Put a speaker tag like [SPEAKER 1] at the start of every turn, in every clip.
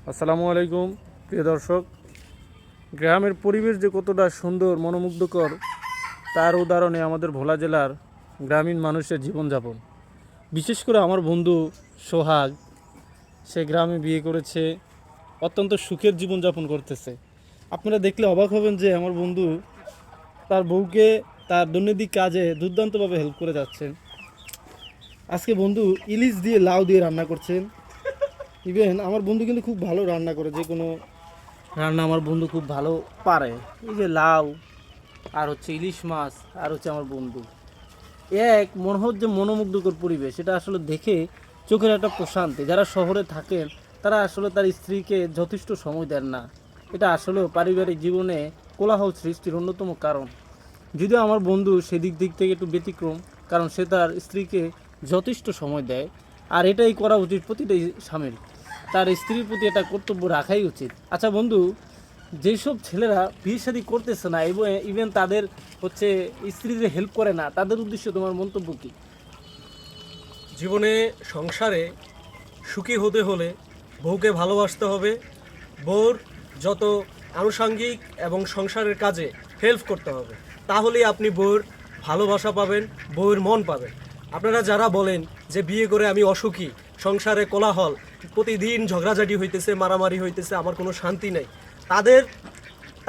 [SPEAKER 1] আসসালামু আলাইকুম প্রিয় দর্শক। গ্রামের পরিবেশ যে কতটা সুন্দর মনোমুগ্ধকর তার উদাহরণে আমাদের ভোলা জেলার গ্রামীণ মানুষের জীবনযাপন। বিশেষ করে আমার বন্ধু সোহাগ, সে গ্রামে বিয়ে করেছে, অত্যন্ত সুখের জীবনযাপন করতেছে। আপনারা দেখলে অবাক হবেন যে আমার বন্ধু তার বউকে তার দৈনন্দিন কাজে দুর্দান্তভাবে হেল্প করে যাচ্ছেন। আজকে বন্ধু ইলিশ দিয়ে লাউ দিয়ে রান্না করছেন। ইভেন আমার বন্ধু কিন্তু খুব ভালো রান্না করে, যে কোনো রান্না আমার বন্ধু খুব ভালো পারে। এই যে লাউ আর হচ্ছে ইলিশ মাছ আর হচ্ছে আমার বন্ধু, এক মনে হচ্ছে যে মনোমুগ্ধকর পরিবেশ। এটা আসলে দেখে চোখের একটা প্রশান্তি। যারা শহরে থাকেন তারা আসলে তার স্ত্রীকে যথেষ্ট সময় দেন না। এটা আসলেও পারিবারিক জীবনে কোলাহল সৃষ্টির অন্যতম কারণ। যদিও আমার বন্ধু সেদিক থেকে একটু ব্যতিক্রম, কারণ সে তার স্ত্রীকে যথেষ্ট সময় দেয়। আর এটাই করা উচিত প্রতিটা স্বামীর, তার স্ত্রীর প্রতি এটা কর্তব্য রাখাই উচিত। আচ্ছা বন্ধু, যেসব ছেলেরা বিয়ে শাদী করতেছে না এবং ইভেন তাদের হচ্ছে স্ত্রীদের হেল্প করে না, তাদের উদ্দেশ্যে তোমার মন্তব্য কী?
[SPEAKER 2] জীবনে সংসারে সুখী হতে হলে বউকে ভালোবাসতে হবে। বউর যত আনুষঙ্গিক এবং সংসারের কাজে হেল্প করতে হবে, তাহলেই আপনি বউর ভালোবাসা পাবেন, বউর মন পাবেন। আপনারা যারা বলেন যে বিয়ে করে আমি অসুখী, সংসারে কোলাহল, প্রতিদিন ঝগড়াঝাটি হইতেছে, মারামারি হইতেছে, আমার কোনো শান্তি নেই, তাদের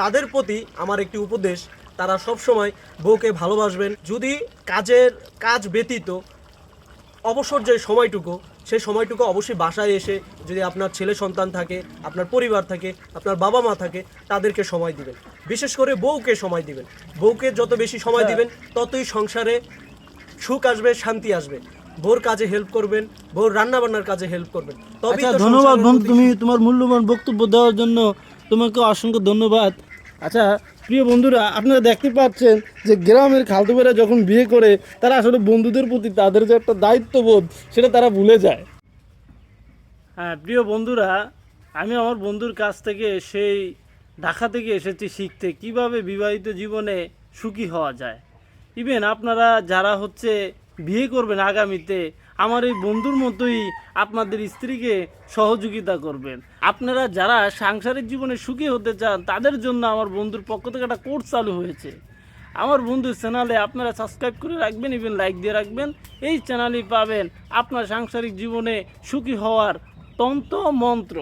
[SPEAKER 2] তাদের প্রতি আমার একটি উপদেশ, তারা সব সময় বউকে ভালোবাসবেন। যদি কাজ ব্যতীত অবসর যে সময়টুকু, সেই সময়টুকু অবশ্যই বাসায় এসে, যদি আপনার ছেলে সন্তান থাকে, আপনার পরিবার থাকে, আপনার বাবা মা থাকে, তাদেরকে সময় দিবেন। বিশেষ করে বউকে সময় দিবেন। বউকে যত বেশি সময় দিবেন ততই সংসারে সুখ আসবে, শান্তি আসবে। বউর কাজে হেল্প করবেন, বউর রান্নাবান্নার কাজে হেল্প করবেন, তবেই তো
[SPEAKER 1] ধন্যবাদ
[SPEAKER 2] সংসারের
[SPEAKER 1] বন্ধু,
[SPEAKER 2] প্রতি
[SPEAKER 1] তুমি তোমার মূল্যবান বক্তব্য দেওয়ার জন্য তোমাকে অসংখ্য ধন্যবাদ। আচ্ছা প্রিয় বন্ধুরা, আপনারা দেখতে পাচ্ছেন যে গ্রামের খালতো ভাইরা যখন বিয়ে করে তারা আসলে বন্ধুদের প্রতি তাদের যে একটা দায়িত্ববোধ সেটা তারা ভুলে যায়। হ্যাঁ প্রিয় বন্ধুরা, আমি আমার বন্ধুর কাছ থেকে সেই ঢাকা থেকে এসেছি শিখতে কিভাবে বিবাহিত জীবনে সুখী হওয়া যায়। ইভেন আপনারা যারা হচ্ছে বিয়ে করবেন আগামীতে, আমার এই বন্ধুর মতোই আপনাদের স্ত্রীকে সহযোগিতা করবেন। আপনারা যারা সাংসারিক জীবনে সুখী হতে চান তাদের জন্য আমার বন্ধুর পক্ষ থেকে একটা কোর্স চালু হয়েছে। আমার বন্ধুর চ্যানেলে আপনারা সাবস্ক্রাইব করে রাখবেন, ইভেন লাইক দিয়ে রাখবেন। এই চ্যানেলেই পাবেন আপনার সাংসারিক জীবনে সুখী হওয়ার তন্ত্র মন্ত্র।